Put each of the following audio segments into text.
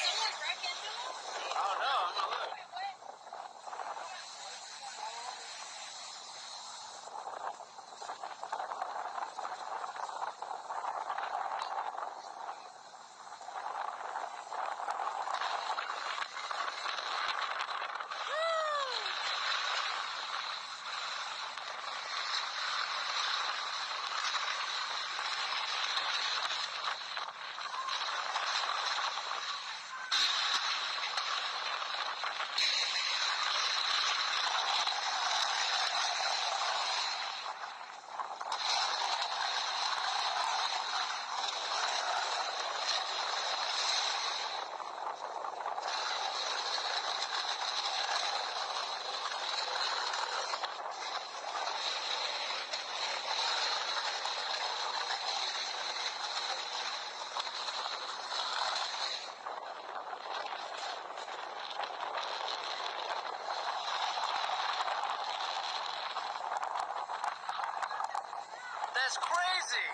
someone wreck into them? I don't know. I'm gonna look. That's crazy.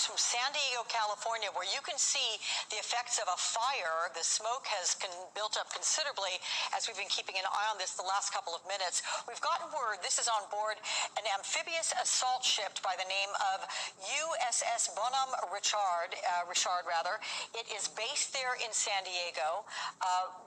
From San Diego, California, where you can see the effects of a fire. The smoke has built up considerably as we've been keeping an eye on this the last couple of minutes. We've gotten word this is on board an amphibious assault ship by the name of USS Bonhomme Richard. It is based there in San Diego.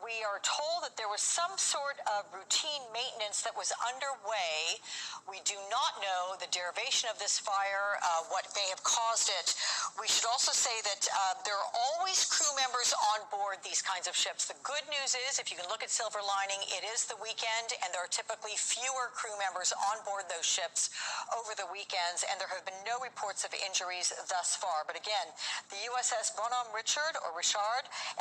We are told that there was some sort of routine maintenance that was underway. We do not know the derivation of this fire, what may have caused it. We should also say that there are always crew members on board these kinds of ships. The good news is, if you can look at Silver Lining, it is the weekend, and there are typically fewer crew members on board those ships over the weekends, and there have been no reports of injuries thus far. But again, the USS Bonhomme Richard,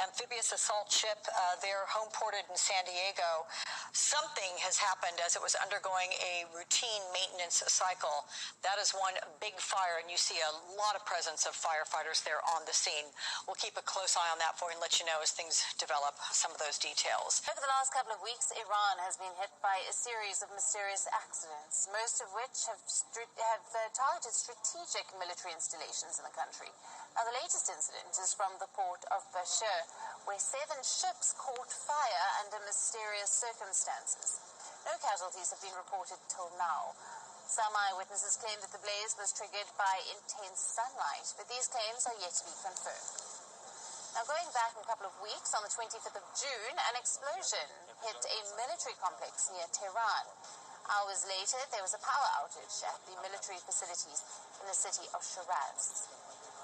amphibious assault ship, they're home ported in San Diego. Something has happened as it was undergoing a routine maintenance cycle. That is one big fire, and you see a lot of presence of firefighters there on the scene. We'll keep a close eye on that for you and let you know as things develop some of those details. Over the last couple of weeks, Iran has been hit by a series of mysterious accidents, most of which have targeted strategic military installations in the country. Now, the latest incident is from the port of Bashir, where 7 ships caught fire under mysterious circumstances. No casualties have been reported till now. Some eyewitnesses claim that the blaze was triggered by intense sunlight, but these claims are yet to be confirmed. Now, going back a couple of weeks, on the 25th of June, an explosion hit a military complex near Tehran. Hours later, there was a power outage at the military facilities in the city of Shiraz.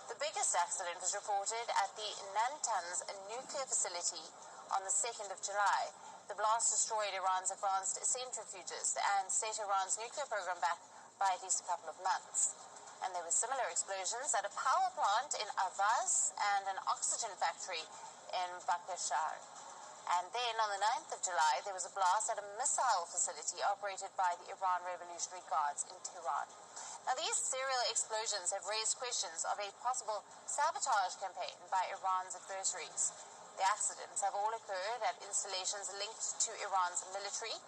The biggest accident was reported at the Natanz nuclear facility on the 2nd of July. The blast destroyed Iran's advanced centrifuges and set Iran's nuclear program back by at least a couple of months. And there were similar explosions at a power plant in Avaz and an oxygen factory in Bakashar. And then on the 9th of July, there was a blast at a missile facility operated by the Iran Revolutionary Guards in Tehran. Now, these serial explosions have raised questions of a possible sabotage campaign by Iran's adversaries. The accidents have all occurred at installations linked to Iran's military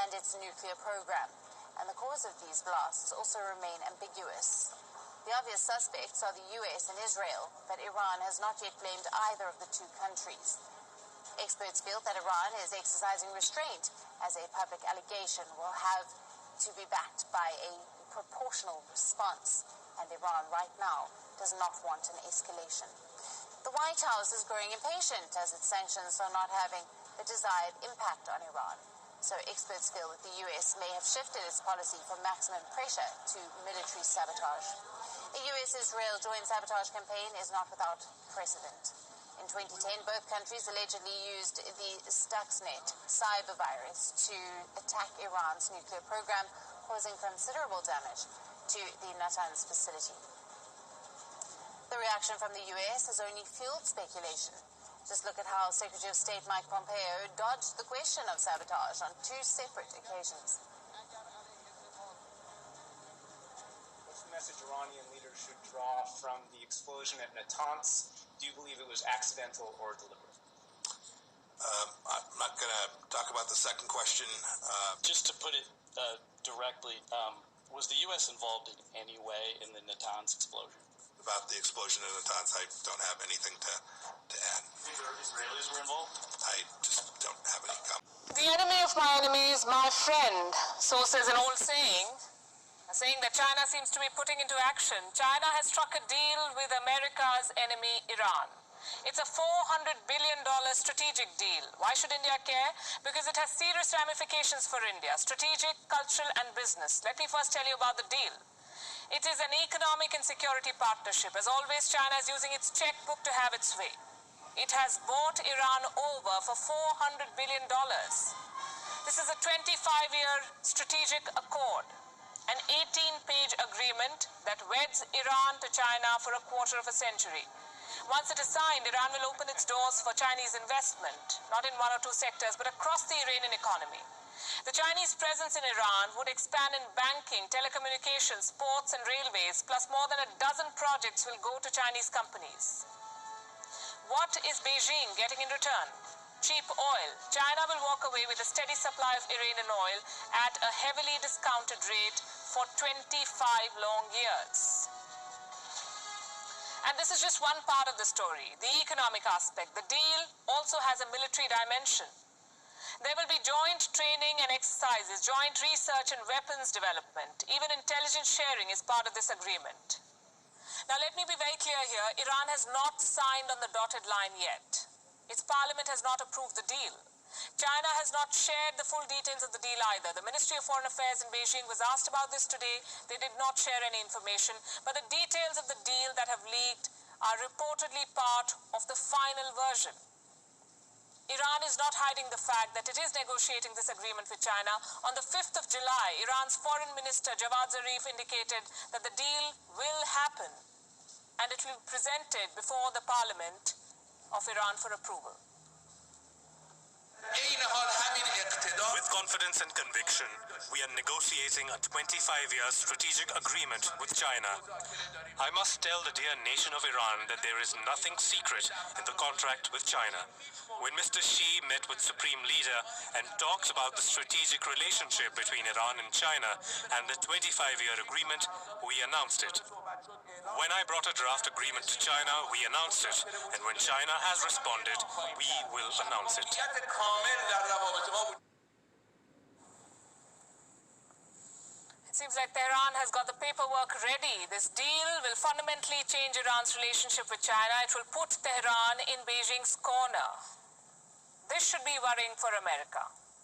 and its nuclear program, and the cause of these blasts also remain ambiguous. The obvious suspects are the US and Israel, but Iran has not yet blamed either of the two countries. Experts feel that Iran is exercising restraint, as a public allegation will have to be backed by a proportional response, and Iran right now does not want an escalation. The White House is growing impatient as its sanctions are not having the desired impact on Iran. So experts feel that the US may have shifted its policy from maximum pressure to military sabotage. A US-Israel joint sabotage campaign is not without precedent. In 2010, both countries allegedly used the Stuxnet cyber virus to attack Iran's nuclear program, causing considerable damage to the Natanz facility. The reaction from the US has only fueled speculation. Just look at how Secretary of State Mike Pompeo dodged the question of sabotage on two separate occasions. What's the message Iranian leaders should draw from the explosion at Natanz? Do you believe it was accidental or deliberate? I'm not going to talk about the second question. Just to put it directly, was the U.S. involved in any way in the Natanz explosion? About the explosion in Natanz, I don't have anything to add. Israelis were involved? I just don't have any comment. The enemy of my enemy is my friend. So says an old saying that China seems to be putting into action. China has struck a deal with America's enemy, Iran. It's a $400 billion strategic deal. Why should India care? Because it has serious ramifications for India, strategic, cultural, and business. Let me first tell you about the deal. It is an economic and security partnership. As always, China is using its checkbook to have its way. It has bought Iran over for $400 billion. This is a 25-year strategic accord, an 18-page agreement that weds Iran to China for a quarter of a century. Once it is signed, Iran will open its doors for Chinese investment, not in one or two sectors, but across the Iranian economy. The Chinese presence in Iran would expand in banking, telecommunications, ports and railways, plus more than a dozen projects will go to Chinese companies. What is Beijing getting in return? Cheap oil. China will walk away with a steady supply of Iranian oil at a heavily discounted rate for 25 long years. And this is just one part of the story, the economic aspect. The deal also has a military dimension. There will be joint training and exercises, joint research and weapons development. Even intelligence sharing is part of this agreement. Now let me be very clear here, Iran has not signed on the dotted line yet. Its parliament has not approved the deal. China has not shared the full details of the deal either. The Ministry of Foreign Affairs in Beijing was asked about this today. They did not share any information, but the details of the deal that have leaked are reportedly part of the final version. Iran is not hiding the fact that it is negotiating this agreement with China. On the 5th of July, Iran's Foreign Minister Ww3 indicated that the deal will happen and it will be presented before the parliament of Iran for approval. With confidence and conviction, we are negotiating a 25-year strategic agreement with China. I must tell the dear nation of Iran that there is nothing secret in the contract with China. When Mr. Xi met with Supreme Leader and talked about the strategic relationship between Iran and China and the 25-year agreement, we announced it. When I brought a draft agreement to China, we announced it. And when China has responded, we will announce it. It seems like Tehran has got the paperwork ready. This deal will fundamentally change Iran's relationship with China. It will put Tehran in Beijing's corner. This should be worrying for America.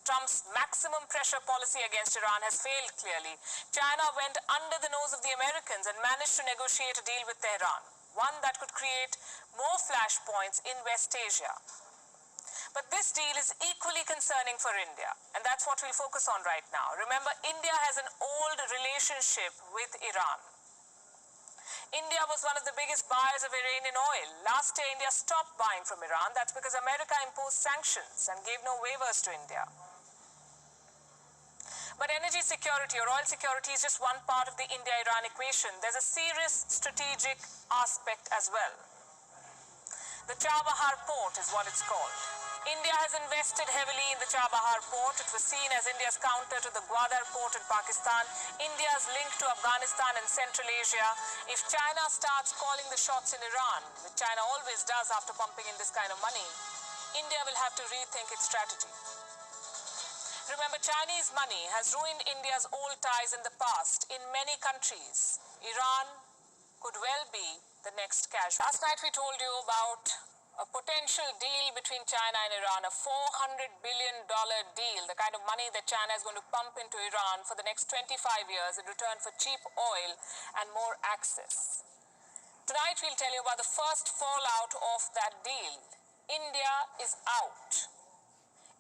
Trump's maximum pressure policy against Iran has failed clearly. China went under the nose of the Americans and managed to negotiate a deal with Tehran, one that could create more flashpoints in West Asia. But this deal is equally concerning for India, and that's what we'll focus on right now. Remember, India has an old relationship with Iran. India was one of the biggest buyers of Iranian oil. Last year, India stopped buying from Iran. That's because America imposed sanctions and gave no waivers to India. But energy security or oil security is just one part of the India-Iran equation. There's a serious strategic aspect as well. The Chabahar port is what it's called. India has invested heavily in the Chabahar port. It was seen as India's counter to the Gwadar port in Pakistan, India's link to Afghanistan and Central Asia. If China starts calling the shots in Iran, which China always does after pumping in this kind of money, India will have to rethink its strategy. Remember, Chinese money has ruined India's old ties in the past in many countries. Iran could well be the next casualty. Last night we told you about a potential deal between China and Iran, a $400 billion deal, the kind of money that China is going to pump into Iran for the next 25 years in return for cheap oil and more access. Tonight we'll tell you about the first fallout of that deal. India is out.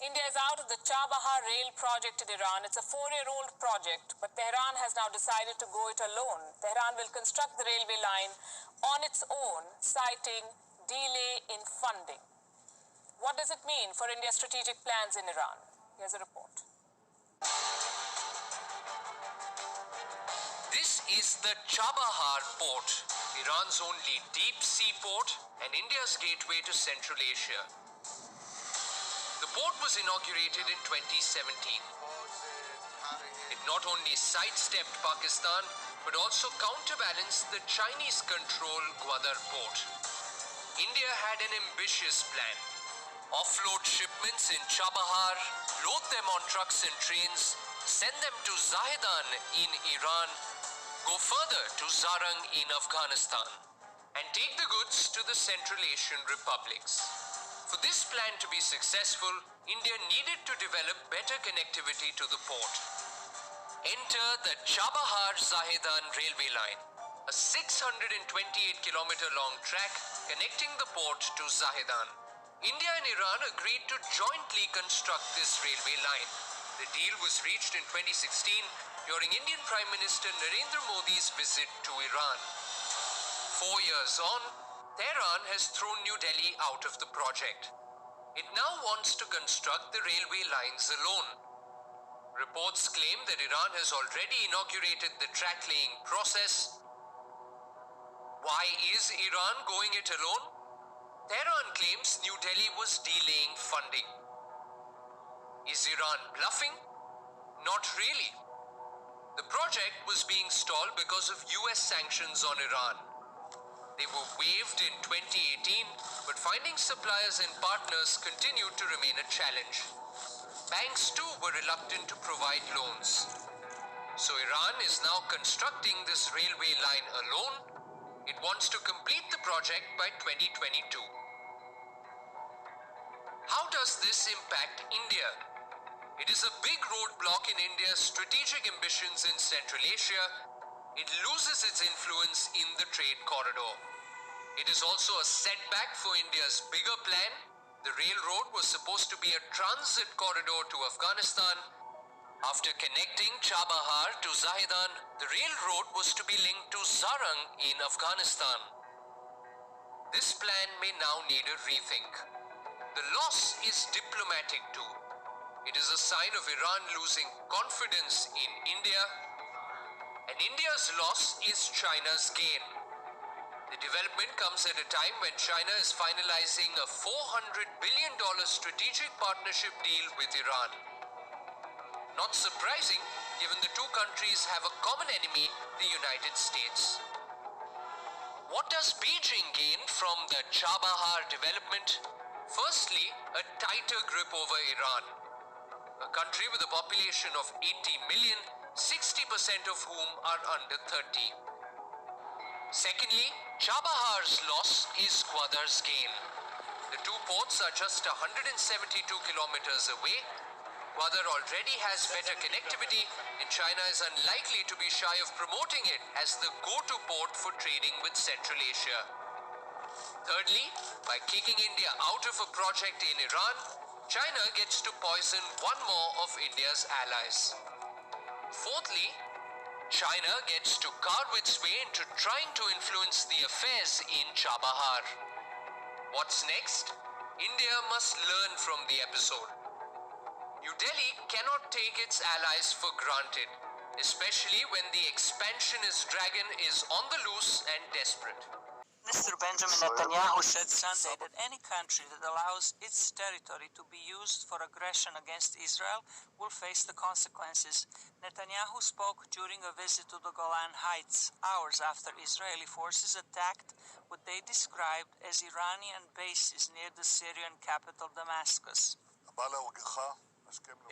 India is out of the Chabahar rail project in Iran. It's a 4-year-old project, but Tehran has now decided to go it alone. Tehran will construct the railway line on its own, citing delay in funding. What does it mean for India's strategic plans in Iran? Here's a report. This is the Chabahar port, Iran's only deep sea port and India's gateway to Central Asia. The port was inaugurated in 2017. It not only sidestepped Pakistan, but also counterbalanced the Chinese-controlled Gwadar port. India had an ambitious plan. Offload shipments in Chabahar, load them on trucks and trains, send them to Zahedan in Iran, go further to Zarang in Afghanistan, and take the goods to the Central Asian republics. For this plan to be successful, India needed to develop better connectivity to the port. Enter the Chabahar-Zahedan railway line, a 628-kilometer-long track connecting the port to Zahedan. India and Iran agreed to jointly construct this railway line. The deal was reached in 2016 during Indian Prime Minister Narendra Modi's visit to Iran. 4 years on, Tehran has thrown New Delhi out of the project. It now wants to construct the railway lines alone. Reports claim that Iran has already inaugurated the track-laying process. Why is Iran going it alone? Tehran claims New Delhi was delaying funding. Is Iran bluffing? Not really. The project was being stalled because of US sanctions on Iran. They were waived in 2018, but finding suppliers and partners continued to remain a challenge. Banks too were reluctant to provide loans. So Iran is now constructing this railway line alone. It wants to complete the project by 2022. How does this impact India? It is a big roadblock in India's strategic ambitions in Central Asia. It loses its influence in the trade corridor. It is also a setback for India's bigger plan. The railroad was supposed to be a transit corridor to Afghanistan. After connecting Chabahar to Zahedan, the railroad was to be linked to Zarang in Afghanistan. This plan may now need a rethink. The loss is diplomatic too. It is a sign of Iran losing confidence in India, and India's loss is China's gain. The development comes at a time when China is finalizing a $400 billion strategic partnership deal with Iran. Not surprising, given the two countries have a common enemy, the United States. What does Beijing gain from the Chabahar development? Firstly, a tighter grip over Iran, a country with a population of 80 million, 60% of whom are under 30. Secondly, Chabahar's loss is Gwadar's gain. The two ports are just 172 kilometers away. Gwadar already has better connectivity, and China is unlikely to be shy of promoting it as the go-to port for trading with Central Asia. Thirdly, by kicking India out of a project in Iran, China gets to poison one more of India's allies. Fourthly, China gets to carve its way into trying to influence the affairs in Chabahar. What's next? India must learn from the episode. New Delhi cannot take its allies for granted, especially when the expansionist dragon is on the loose and desperate. Mr. Benjamin Netanyahu said Sunday that any country that allows its territory to be used for aggression against Israel will face the consequences. Netanyahu spoke during a visit to the Golan Heights, hours after Israeli forces attacked what they described as Iranian bases near the Syrian capital Damascus.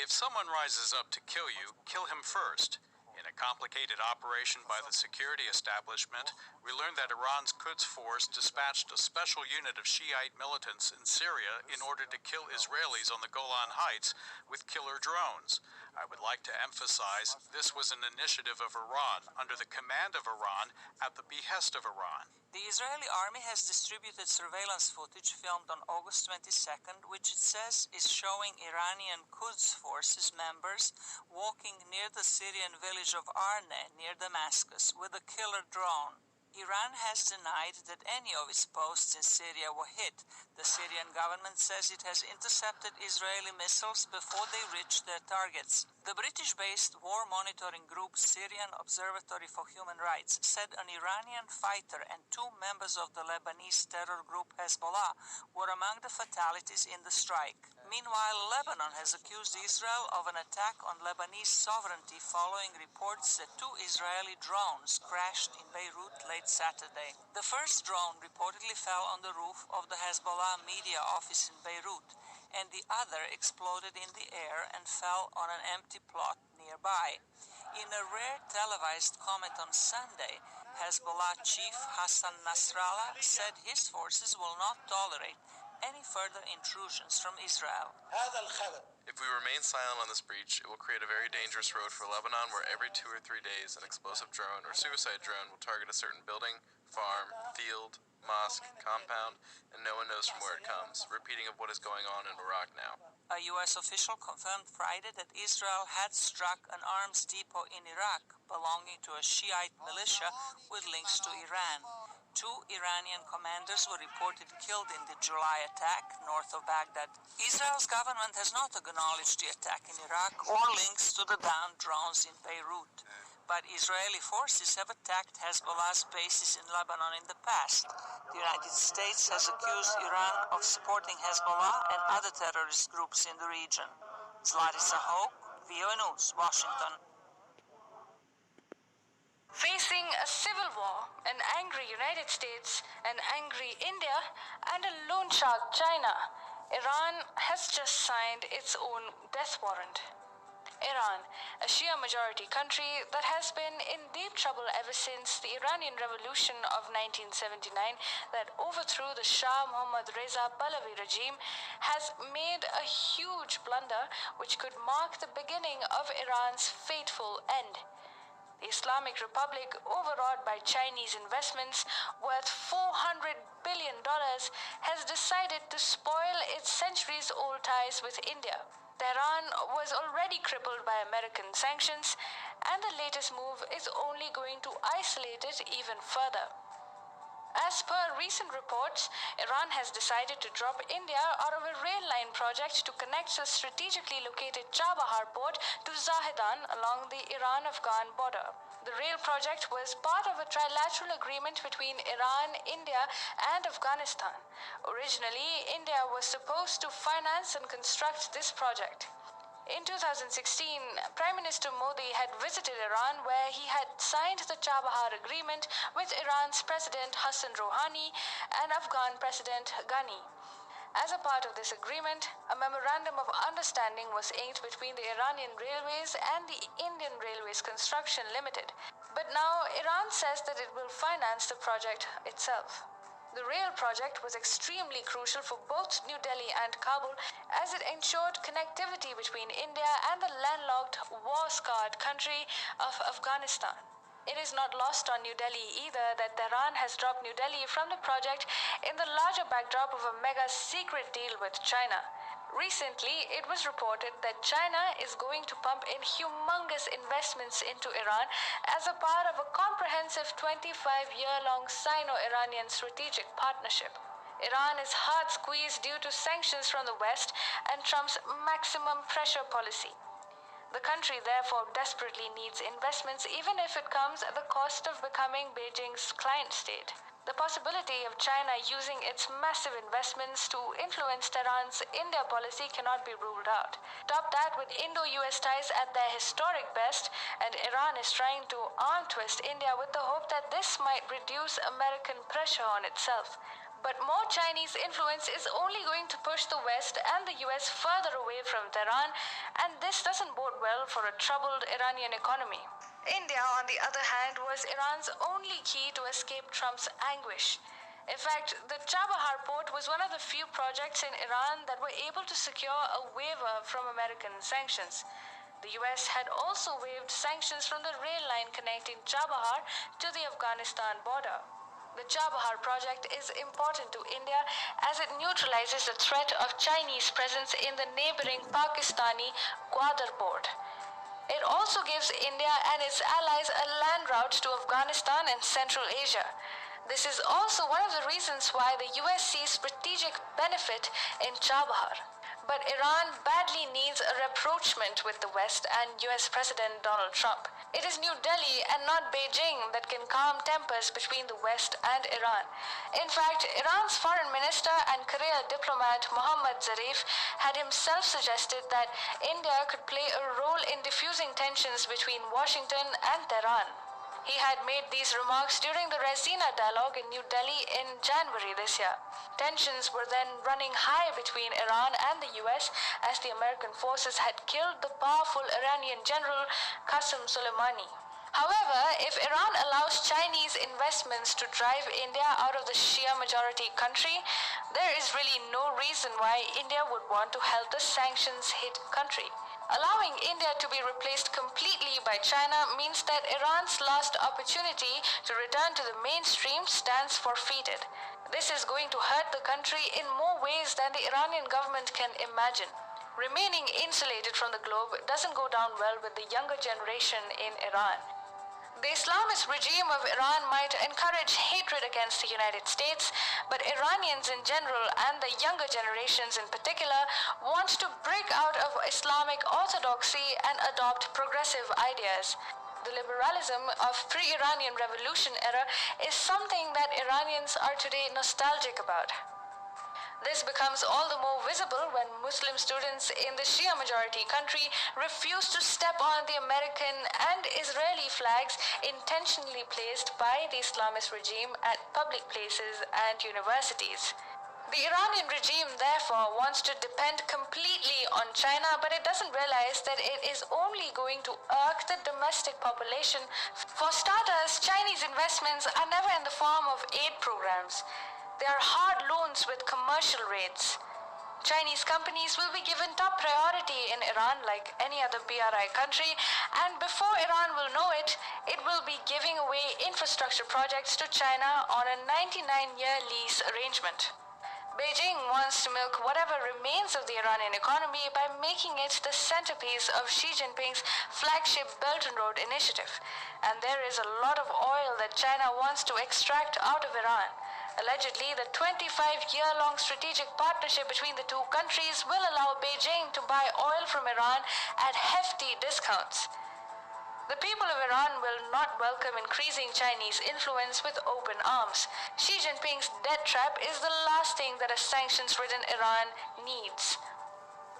If someone rises up to kill you, kill him first. In a complicated operation by the security establishment, we learned that Iran's Quds Force dispatched a special unit of Shiite militants in Syria in order to kill Israelis on the Golan Heights with killer drones. I would like to emphasize this was an initiative of Iran, under the command of Iran, at the behest of Iran. The Israeli army has distributed surveillance footage filmed on August 22nd, which it says is showing Iranian Quds forces members walking near the Syrian village of Arne near Damascus with a killer drone. Iran has denied that any of its posts in Syria were hit. The Syrian government says it has intercepted Israeli missiles before they reached their targets. The British-based war monitoring group Syrian Observatory for Human Rights said an Iranian fighter and 2 members of the Lebanese terror group Hezbollah were among the fatalities in the strike. Meanwhile, Lebanon has accused Israel of an attack on Lebanese sovereignty following reports that 2 Israeli drones crashed in Beirut late Saturday. The first drone reportedly fell on the roof of the Hezbollah media office in Beirut, and the other exploded in the air and fell on an empty plot nearby. In a rare televised comment on Sunday, Hezbollah chief Hassan Nasrallah said his forces will not tolerate any further intrusions from Israel. If we remain silent on this breach, it will create a very dangerous road for Lebanon where every 2 or 3 days an explosive drone or suicide drone will target a certain building, farm, field, mosque, compound, and no one knows from where it comes, repeating of what is going on in Iraq now. A U.S. official confirmed Friday that Israel had struck an arms depot in Iraq belonging to a Shiite militia with links to Iran. 2 Iranian commanders were reported killed in the July attack north of Baghdad. Israel's government has not acknowledged the attack in Iraq or links to the downed drones in Beirut. But Israeli forces have attacked Hezbollah's bases in Lebanon in the past. The United States has accused Iran of supporting Hezbollah and other terrorist groups in the region. Zlatisa Hoke, VOA News, Washington. Facing a civil war, an angry United States, an angry India, and a loan shark China, Iran has just signed its own death warrant. Iran, a Shia majority country that has been in deep trouble ever since the Iranian Revolution of 1979 that overthrew the Shah Mohammad Reza Pahlavi regime, has made a huge blunder which could mark the beginning of Iran's fateful end. The Islamic Republic, overawed by Chinese investments worth $400 billion, has decided to spoil its centuries-old ties with India. Tehran was already crippled by American sanctions, and the latest move is only going to isolate it even further. As per recent reports, Iran has decided to drop India out of a rail line project to connect the strategically located Chabahar port to Zahedan along the Iran-Afghan border. The rail project was part of a trilateral agreement between Iran, India, and Afghanistan. Originally, India was supposed to finance and construct this project. In 2016, Prime Minister Modi had visited Iran, where he had signed the Chabahar Agreement with Iran's President Hassan Rouhani and Afghan President Ghani. As a part of this agreement, a memorandum of understanding was inked between the Iranian Railways and the Indian Railways Construction Limited. But now Iran says that it will finance the project itself. The rail project was extremely crucial for both New Delhi and Kabul, as it ensured connectivity between India and the landlocked, war-scarred country of Afghanistan. It is not lost on New Delhi either that Tehran has dropped New Delhi from the project in the larger backdrop of a mega secret deal with China. Recently, it was reported that China is going to pump in humongous investments into Iran as a part of a comprehensive 25-year-long Sino-Iranian strategic partnership. Iran is hard squeezed due to sanctions from the West and Trump's maximum pressure policy. The country therefore desperately needs investments, even if it comes at the cost of becoming Beijing's client state. The possibility of China using its massive investments to influence Tehran's India policy cannot be ruled out. Top that with Indo-US ties at their historic best, and Iran is trying to arm twist India with the hope that this might reduce American pressure on itself. But more Chinese influence is only going to push the West and the US further away from Tehran, and this doesn't bode well for a troubled Iranian economy. India, on the other hand, was Iran's only key to escape Trump's anguish. In fact, the Chabahar port was one of the few projects in Iran that were able to secure a waiver from American sanctions. The US had also waived sanctions from the rail line connecting Chabahar to the Afghanistan border. The Chabahar project is important to India as it neutralizes the threat of Chinese presence in the neighboring Pakistani Gwadar port. It also gives India and its allies a land route to Afghanistan and Central Asia. This is also one of the reasons why the US sees strategic benefit in Chabahar. But Iran badly needs a rapprochement with the West and US President Donald Trump. It is New Delhi and not Beijing that can calm tempers between the West and Iran. In fact, Iran's foreign minister and career diplomat Mohammad Zarif had himself suggested that India could play a role in diffusing tensions between Washington and Tehran. He had made these remarks during the Raisina dialogue in New Delhi in January this year. Tensions were then running high between Iran and the US as the American forces had killed the powerful Iranian general Qasem Soleimani. However, if Iran allows Chinese investments to drive India out of the Shia majority country, there is really no reason why India would want to help the sanctions hit country. Allowing India to be replaced completely by China means that Iran's last opportunity to return to the mainstream stands forfeited. This is going to hurt the country in more ways than the Iranian government can imagine. Remaining insulated from the globe doesn't go down well with the younger generation in Iran. The Islamist regime of Iran might encourage hatred against the United States, but Iranians in general and the younger generations in particular want to break out of Islamic orthodoxy and adopt progressive ideas. The liberalism of pre-Iranian revolution era is something that Iranians are today nostalgic about. This becomes all the more visible when Muslim students in the Shia majority country refuse to step on the American and Israeli flags intentionally placed by the Islamist regime at public places and universities. The Iranian regime therefore wants to depend completely on China, but it doesn't realize that it is only going to irk the domestic population. For starters, Chinese investments are never in the form of aid programs. They are hard loans with commercial rates. Chinese companies will be given top priority in Iran like any other BRI country, and before Iran will know it, it will be giving away infrastructure projects to China on a 99-year lease arrangement. Beijing wants to milk whatever remains of the Iranian economy by making it the centerpiece of Xi Jinping's flagship Belt and Road initiative. And there is a lot of oil that China wants to extract out of Iran. Allegedly, the 25-year-long strategic partnership between the two countries will allow Beijing to buy oil from Iran at hefty discounts. The people of Iran will not welcome increasing Chinese influence with open arms. Xi Jinping's death trap is the last thing that a sanctions-ridden Iran needs.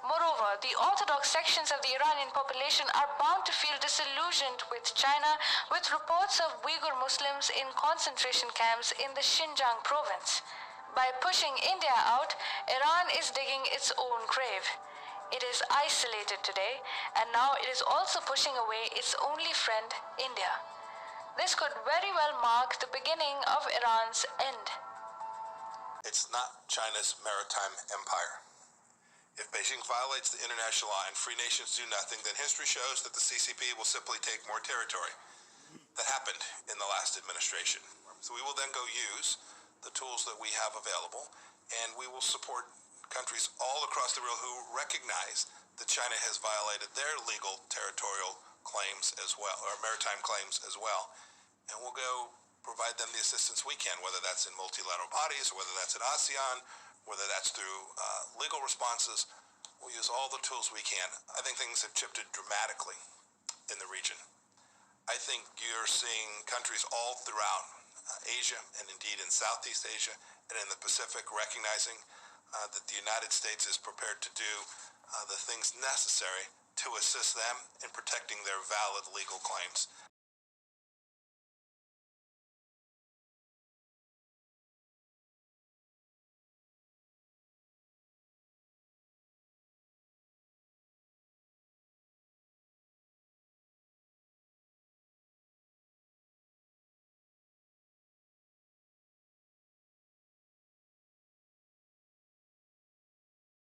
Moreover, the orthodox sections of the Iranian population are bound to feel disillusioned with China, with reports of Uyghur Muslims in concentration camps in the Xinjiang province. By pushing India out, Iran is digging its own grave. It is isolated today, and now it is also pushing away its only friend, India. This could very well mark the beginning of Iran's end. It's not China's maritime empire. If Beijing violates the international law and free nations do nothing, then history shows that the CCP will simply take more territory. That happened in the last administration. So we will then go use the tools that we have available, and we will support countries all across the world who recognize that China has violated their legal territorial claims as well, or maritime claims as well. And we'll go provide them the assistance we can, whether that's in multilateral bodies, or whether that's in ASEAN, whether that's through legal responses. We'll use all the tools we can. I think things have shifted dramatically in the region. I think you're seeing countries all throughout Asia, and indeed in Southeast Asia and in the Pacific, recognizing that the United States is prepared to do the things necessary to assist them in protecting their valid legal claims.